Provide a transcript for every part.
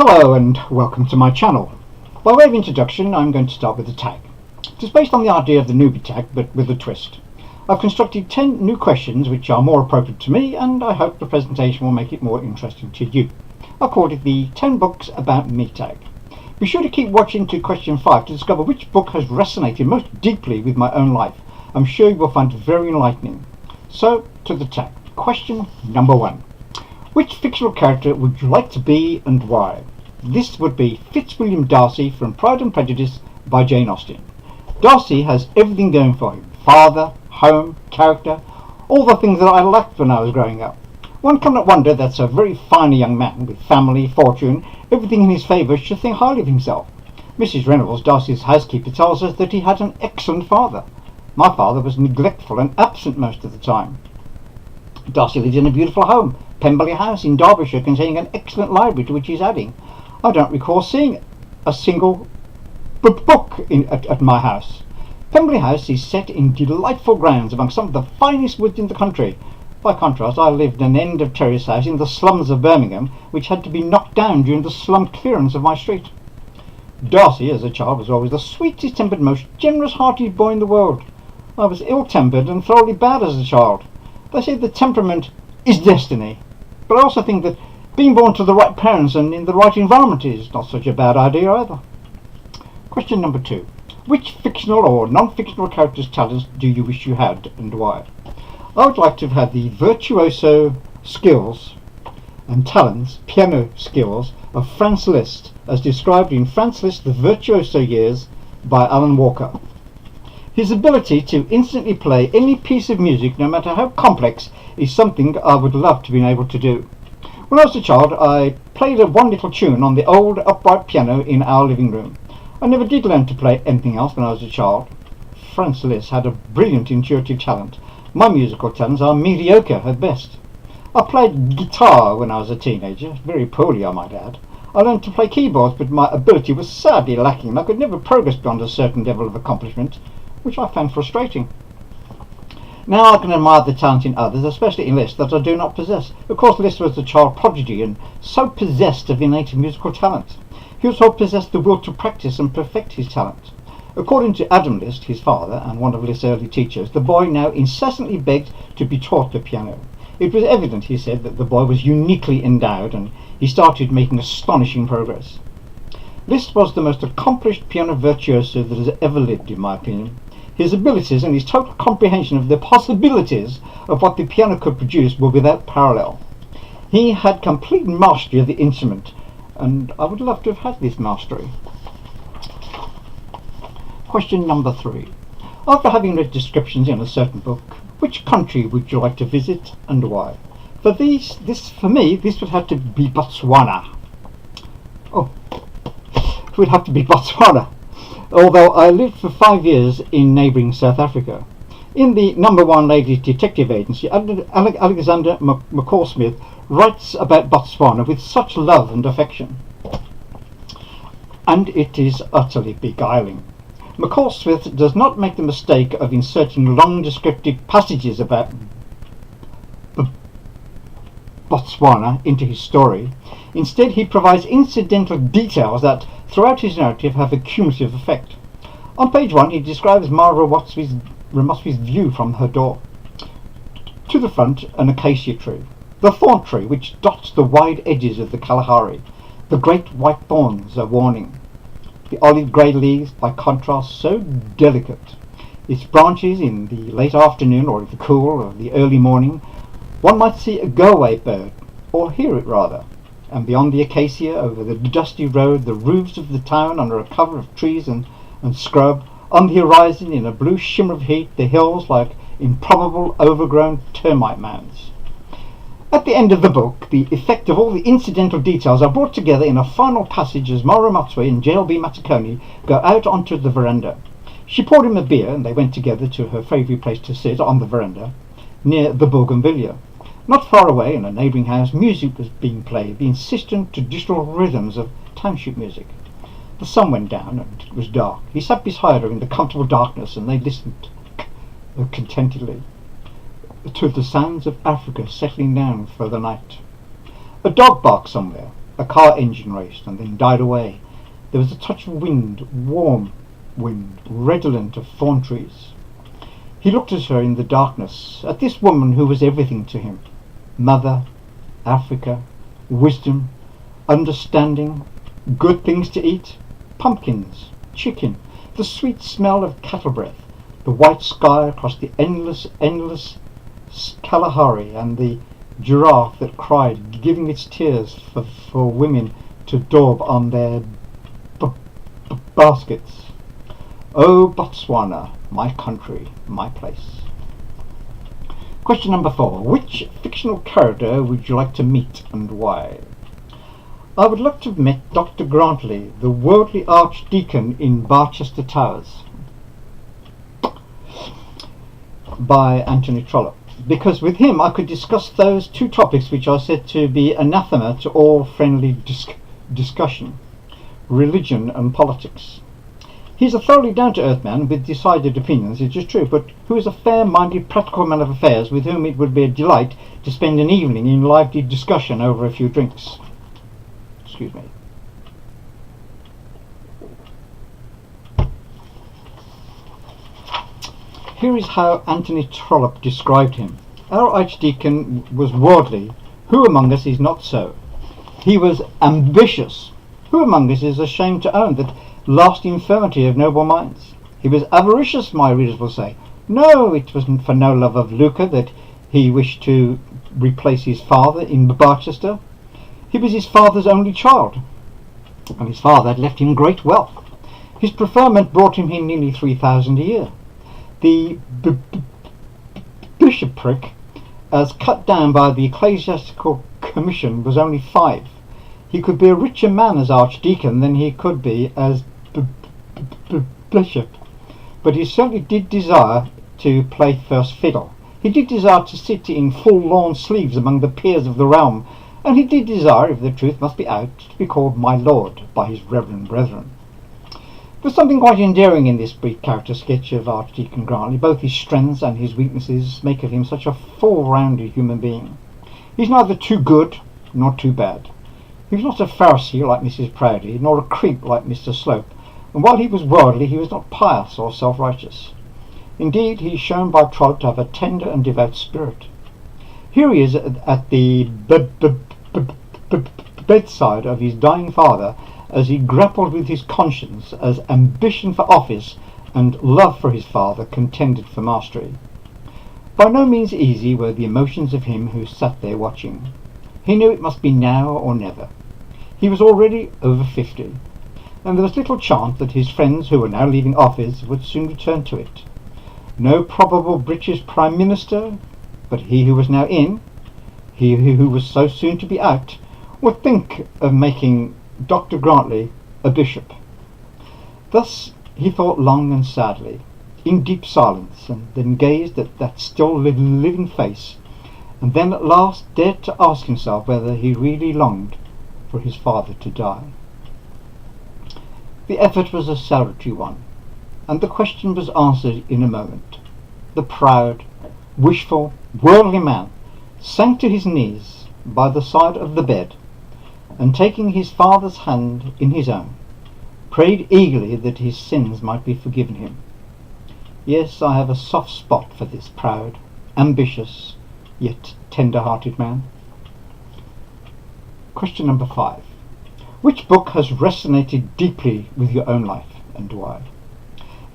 Hello and welcome to my channel. By way of introduction, I'm going to start with the tag. It is based on the idea of the newbie tag, but with a twist. I've constructed 10 new questions which are more appropriate to me, and I hope the presentation will make it more interesting to you. I've called it the 10 books about me tag. Be sure to keep watching to question 5 to discover which book has resonated most deeply with my own life. I'm sure you will find it very enlightening. So, to the tag. Question number 1. Which fictional character would you like to be and why? This would be Fitzwilliam Darcy from Pride and Prejudice by Jane Austen. Darcy has everything going for him. Father, home, character, all the things that I lacked when I was growing up. One cannot wonder that a very fine young man with family, fortune, everything in his favour should think highly of himself. Mrs. Reynolds, Darcy's housekeeper, tells us that he had an excellent father. My father was neglectful and absent most of the time. Darcy lives in a beautiful home, Pemberley House in Derbyshire, containing an excellent library to which he's adding. I don't recall seeing a single book at my house. Pemberley House is set in delightful grounds among some of the finest woods in the country. By contrast, I lived in an end of terrace house in the slums of Birmingham, which had to be knocked down during the slum clearance of my street. Darcy, as a child, was always the sweetest-tempered, most generous-hearted boy in the world. I was ill-tempered and thoroughly bad as a child. They say that temperament is destiny, but I also think that being born to the right parents and in the right environment is not such a bad idea either. Question number 2. Which fictional or non-fictional character's talents do you wish you had and why? I would like to have had the virtuoso skills and talents, piano skills, of Franz Liszt, as described in Franz Liszt The Virtuoso Years by Alan Walker. His ability to instantly play any piece of music, no matter how complex, is something I would love to be able to do. When I was a child, I played one little tune on the old upright piano in our living room. I never did learn to play anything else when I was a child. Franz Liszt had a brilliant intuitive talent. My musical talents are mediocre at best. I played guitar when I was a teenager, very poorly I might add. I learned to play keyboards, but my ability was sadly lacking, and I could never progress beyond a certain level of accomplishment, which I found frustrating. Now I can admire the talent in others, especially in Liszt, that I do not possess. Of course, Liszt was a child prodigy and so possessed of innate musical talent. He also possessed the will to practice and perfect his talent. According to Adam Liszt, his father, and one of Liszt's early teachers, the boy now incessantly begged to be taught the piano. It was evident, he said, that the boy was uniquely endowed, and he started making astonishing progress. Liszt was the most accomplished piano virtuoso that has ever lived, in my opinion. His abilities and his total comprehension of the possibilities of what the piano could produce were without parallel. He had complete mastery of the instrument, and I would love to have had this mastery. Question number 3. After having read descriptions in a certain book, which country would you like to visit and why? For me, this would have to be Botswana. Oh, it would have to be Botswana. Although I lived for 5 years in neighbouring South Africa. In the #1 ladies detective agency, Alexander McCall-Smith writes about Botswana with such love and affection. And it is utterly beguiling. McCall-Smith does not make the mistake of inserting long descriptive passages about Botswana into his story. Instead, he provides incidental details that, throughout his narrative, have a cumulative effect. On page 1, he describes Mara Ramotsky's view from her door. To the front, an acacia tree. The thorn tree, which dots the wide edges of the Kalahari. The great white thorns are warning. The olive grey leaves, by contrast, so delicate. Its branches in the late afternoon, or in the cool of the early morning, one might see a go-away bird, or hear it rather. And beyond the acacia, over the dusty road, the roofs of the town under a cover of trees and scrub. On the horizon, in a blue shimmer of heat, the hills like improbable overgrown termite mounds. At the end of the book, the effect of all the incidental details are brought together in a final passage as Mara Ramotsky and J.L.B. Matakoni go out onto the veranda. She poured him a beer, and they went together to her favourite place to sit on the veranda, near the bougainvillea. Not far away, in a neighbouring house, music was being played, the insistent traditional rhythms of township music. The sun went down, and it was dark. He sat beside her in the comfortable darkness, and they listened contentedly to the sounds of Africa settling down for the night. A dog barked somewhere. A car engine raced and then died away. There was a touch of wind, warm wind, redolent of thorn trees. He looked at her in the darkness, at this woman who was everything to him. Mother, Africa, wisdom, understanding, good things to eat, pumpkins, chicken, the sweet smell of cattle breath, the white sky across the endless Kalahari, and the giraffe that cried, giving its tears for women to daub on their baskets. Oh, Botswana, my country, my place. Question number 4. Which fictional character would you like to meet and why? I would like to have met Dr. Grantley, the worldly archdeacon in Barchester Towers, by Anthony Trollope, because with him I could discuss those two topics which are said to be anathema to all friendly discussion: religion and politics. He's a thoroughly down-to-earth man with decided opinions, it is true, but who is a fair-minded, practical man of affairs with whom it would be a delight to spend an evening in lively discussion over a few drinks. Excuse me. Here is how Anthony Trollope described him. Our archdeacon was worldly. Who among us is not so? He was ambitious. Who among us is ashamed to own that last infirmity of noble minds? He was avaricious, my readers will say. No, it wasn't for no love of lucre that he wished to replace his father in Barchester. He was his father's only child, and his father had left him great wealth. His preferment brought him in nearly 3,000 a year. The bishopric, as cut down by the Ecclesiastical Commission, was only 5. He could be a richer man as archdeacon than he could be as bishop, but he certainly did desire to play first fiddle. He did desire to sit in full lawn sleeves among the peers of the realm, and he did desire, if the truth must be out, to be called my lord by his reverend brethren. There's something quite endearing in this brief character sketch of Archdeacon Grantley. Both his strengths and his weaknesses make of him such a full-rounded human being. He's neither too good nor too bad. He was not a Pharisee like Mrs. Proudie, nor a creep like Mr. Slope, and while he was worldly, he was not pious or self-righteous. Indeed, he is shown by Trollope to have a tender and devout spirit. Here he is at the bedside of his dying father, as he grappled with his conscience as ambition for office and love for his father contended for mastery. By no means easy were the emotions of him who sat there watching. He knew it must be now or never. He was already over 50, and there was little chance that his friends who were now leaving office would soon return to it. No probable British Prime Minister, but he who was now in, he who was so soon to be out, would think of making Dr. Grantley a bishop. Thus he thought long and sadly, in deep silence, and then gazed at that still living face, and then at last dared to ask himself whether he really longed for his father to die. The effort was a salutary one, and the question was answered in a moment. The proud, wishful, worldly man sank to his knees by the side of the bed, and taking his father's hand in his own, prayed eagerly that his sins might be forgiven him. Yes, I have a soft spot for this proud, ambitious, yet tender-hearted man. Question number 5. Which book has resonated deeply with your own life, and why?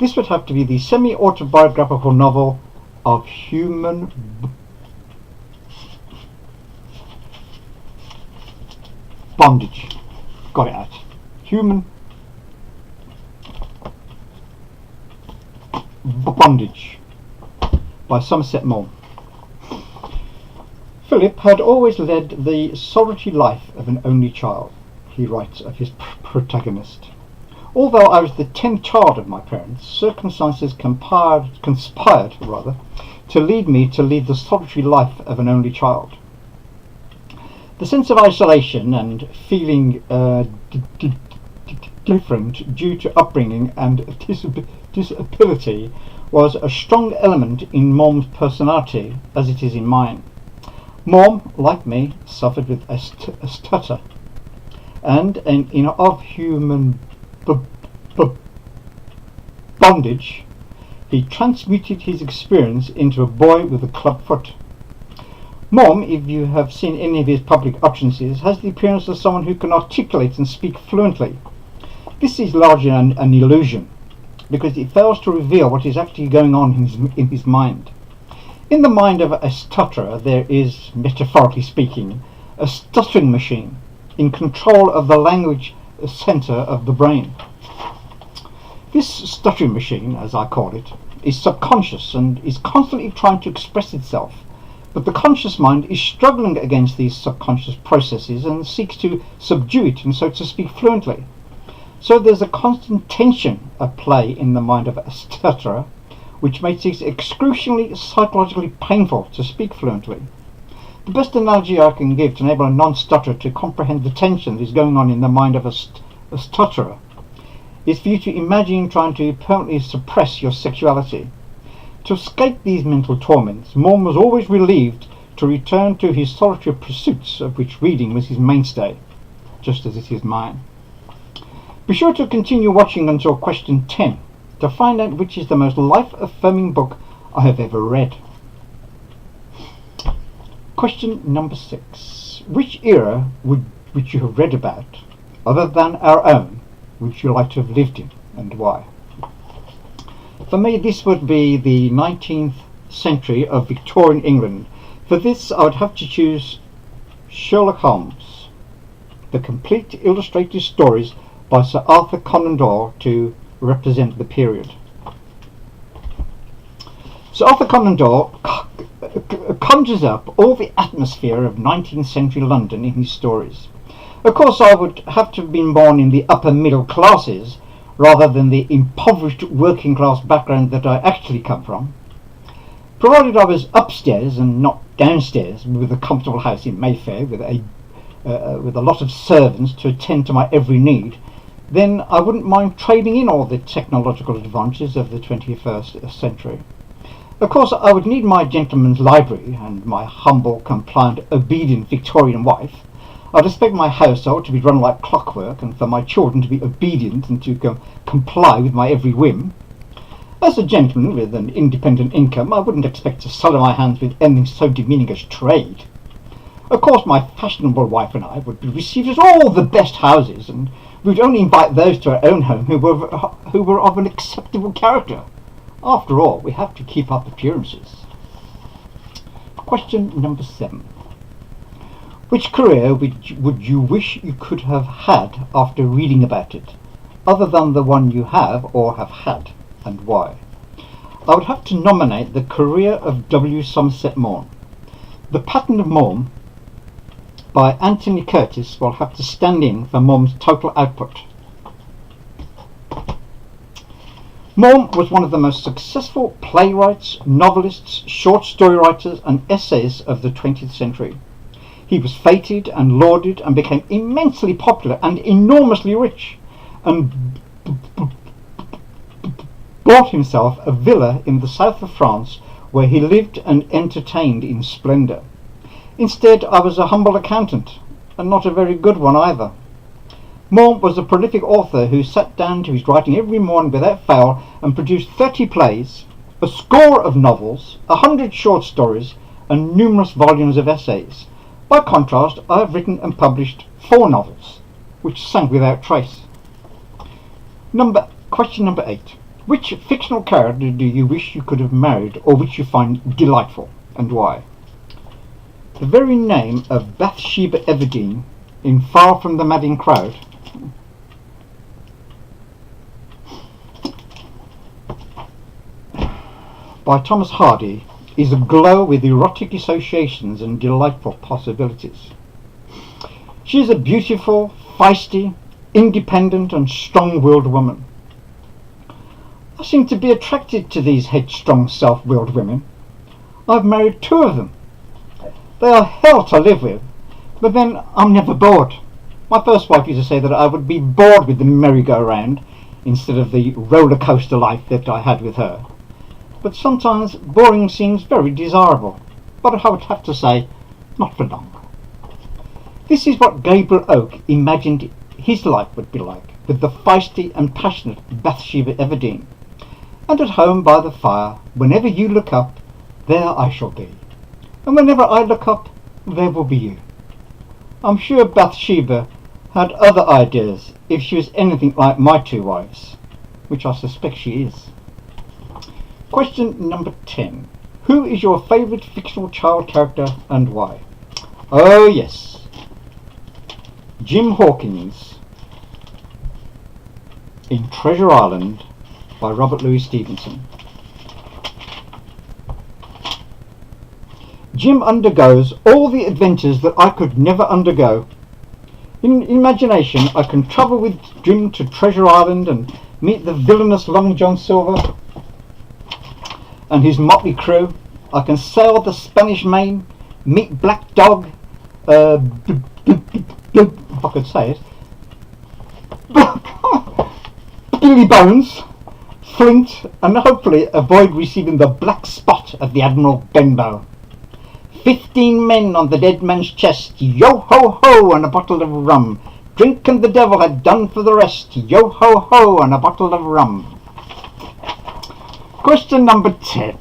This would have to be the semi-autobiographical novel of human Bondage. Got it out. Human Bondage by Somerset Maugham. Philip had always led the solitary life of an only child, he writes of his protagonist. Although I was the 10th child of my parents, circumstances conspired to lead me to lead the solitary life of an only child. The sense of isolation and feeling different due to upbringing and disability was a strong element in Maugham personality, as it is in mine. Maugham, like me, suffered with a stutter. and of human b- bondage, he transmuted his experience into a boy with a club foot. Mom, if you have seen any of his public utterances, has the appearance of someone who can articulate and speak fluently. This is largely an illusion, because it fails to reveal what is actually going on in his mind. In the mind of a stutterer, there is, metaphorically speaking, a stuttering machine in control of the language centre of the brain. This stuttering machine, as I call it, is subconscious and is constantly trying to express itself, but the conscious mind is struggling against these subconscious processes and seeks to subdue it and so to speak fluently. So there's a constant tension at play in the mind of a stutterer, which makes it excruciatingly psychologically painful to speak fluently. The best analogy I can give to enable a non-stutterer to comprehend the tension that is going on in the mind of a stutterer is for you to imagine trying to permanently suppress your sexuality. To escape these mental torments, Morn was always relieved to return to his solitary pursuits, of which reading was his mainstay, just as it is mine. Be sure to continue watching until question 10 to find out which is the most life-affirming book I have ever read. Question number 6. Which era would you have read about, other than our own, would you like to have lived in, and why? For me, this would be the 19th century of Victorian England. For this, I would have to choose Sherlock Holmes, the complete illustrated stories by Sir Arthur Conan Doyle to represent the period. Sir Arthur Conan Doyle conjures up all the atmosphere of 19th century London in his stories. Of course, I would have to have been born in the upper middle classes rather than the impoverished working class background that I actually come from. Provided I was upstairs and not downstairs with a comfortable house in Mayfair with a lot of servants to attend to my every need, then I wouldn't mind trading in all the technological advantages of the 21st century. Of course, I would need my gentleman's library and my humble, compliant, obedient Victorian wife. I'd expect my household to be run like clockwork and for my children to be obedient and to comply with my every whim. As a gentleman with an independent income, I wouldn't expect to sully my hands with anything so demeaning as trade. Of course, my fashionable wife and I would be received at all the best houses, and we would only invite those to our own home who were of an acceptable character. After all, we have to keep up appearances. Question number 7. Which career would you wish you could have had after reading about it, other than the one you have or have had, and why? I would have to nominate the career of W. Somerset Maugham. The Pattern of Maugham by Anthony Curtis will have to stand in for Maugham's total output. Maugham was one of the most successful playwrights, novelists, short story writers and essayists of the 20th century. He was feted and lauded and became immensely popular and enormously rich, and bought himself a villa in the south of France where he lived and entertained in splendour. Instead, I was a humble accountant, and not a very good one either. Maugham was a prolific author who sat down to his writing every morning without fail and produced 30 plays, a score of novels, 100 short stories, and numerous volumes of essays. By contrast, I have written and published 4 novels, which sank without trace. Question number 8. Which fictional character do you wish you could have married, or which you find delightful, and why? The very name of Bathsheba Everdene in Far From the Madding Crowd by Thomas Hardy is aglow with erotic associations and delightful possibilities. She is a beautiful, feisty, independent and strong-willed woman. I seem to be attracted to these headstrong, self-willed women. I've married 2 of them. They are hell to live with, but then I'm never bored. My first wife used to say that I would be bored with the merry-go-round instead of the roller coaster life that I had with her. But sometimes boring seems very desirable, but I would have to say, not for long. This is what Gabriel Oak imagined his life would be like, with the feisty and passionate Bathsheba Everdene. And at home by the fire, whenever you look up, there I shall be. And whenever I look up, there will be you. I'm sure Bathsheba had other ideas if she was anything like my two wives, which I suspect she is. Question number 10. Who is your favourite fictional child character and why? Oh yes, Jim Hawkins in Treasure Island by Robert Louis Stevenson. Jim undergoes all the adventures that I could never undergo. In imagination, I can travel with Jim to Treasure Island and meet the villainous Long John Silver and his motley crew. I can sail the Spanish Main, meet Black Dog, if I could say it, Billy Bones, Flint, and hopefully avoid receiving the black spot of the Admiral Benbow. 15 men on the dead man's chest, yo ho ho, and a bottle of rum. Drink and the devil had done for the rest, yo ho ho, and a bottle of rum. Question number 10.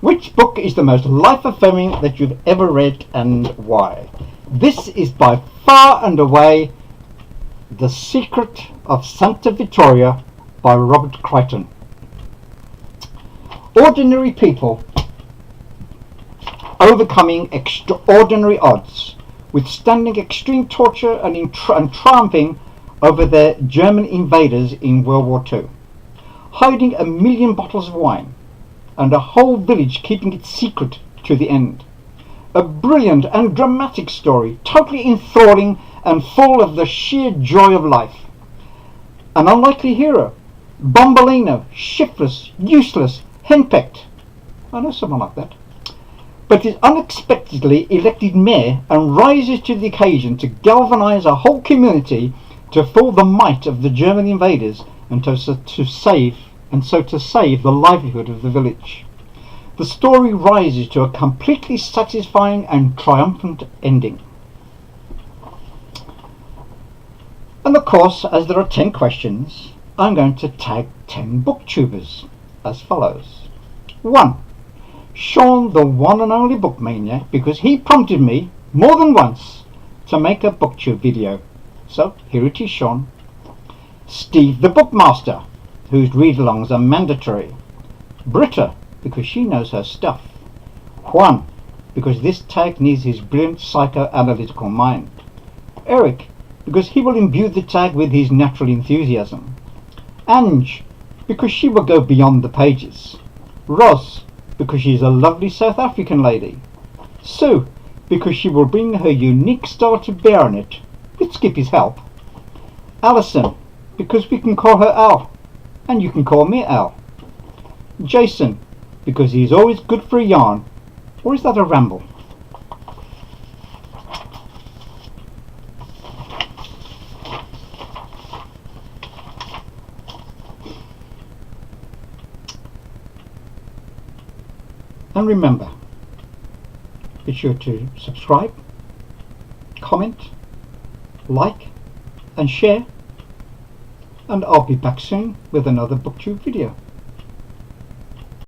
Which book is the most life-affirming that you've ever read and why? This is by far and away The Secret of Santa Vittoria by Robert Crichton. Ordinary people overcoming extraordinary odds, withstanding extreme torture and triumphing over their German invaders in World War II, hiding 1 million bottles of wine, and a whole village keeping it secret to the end. A brilliant and dramatic story, totally enthralling and full of the sheer joy of life. An unlikely hero, Bombolino, shiftless, useless, henpecked. I know someone like that. But is unexpectedly elected mayor and rises to the occasion to galvanise a whole community to fool the might of the German invaders and to save the livelihood of the village. The story rises to a completely satisfying and triumphant ending. And of course, as there are 10 questions, I'm going to tag 10 booktubers as follows. 1. Sean, the one and only bookmania, because he prompted me more than once to make a booktube video. So here it is, Sean. Steve, the bookmaster, whose read-alongs are mandatory. Britta, because she knows her stuff. Juan, because this tag needs his brilliant psychoanalytical mind. Eric, because he will imbue the tag with his natural enthusiasm. Ange, because she will go beyond the pages. Ros, because she is a lovely South African lady. Sue, because she will bring her unique style to bear on it, with Skippy's help. Alison, because we can call her Al, and you can call me Al. Jason, because he is always good for a yarn, or is that a ramble? And remember, be sure to subscribe, comment, like and share, and I'll be back soon with another BookTube video.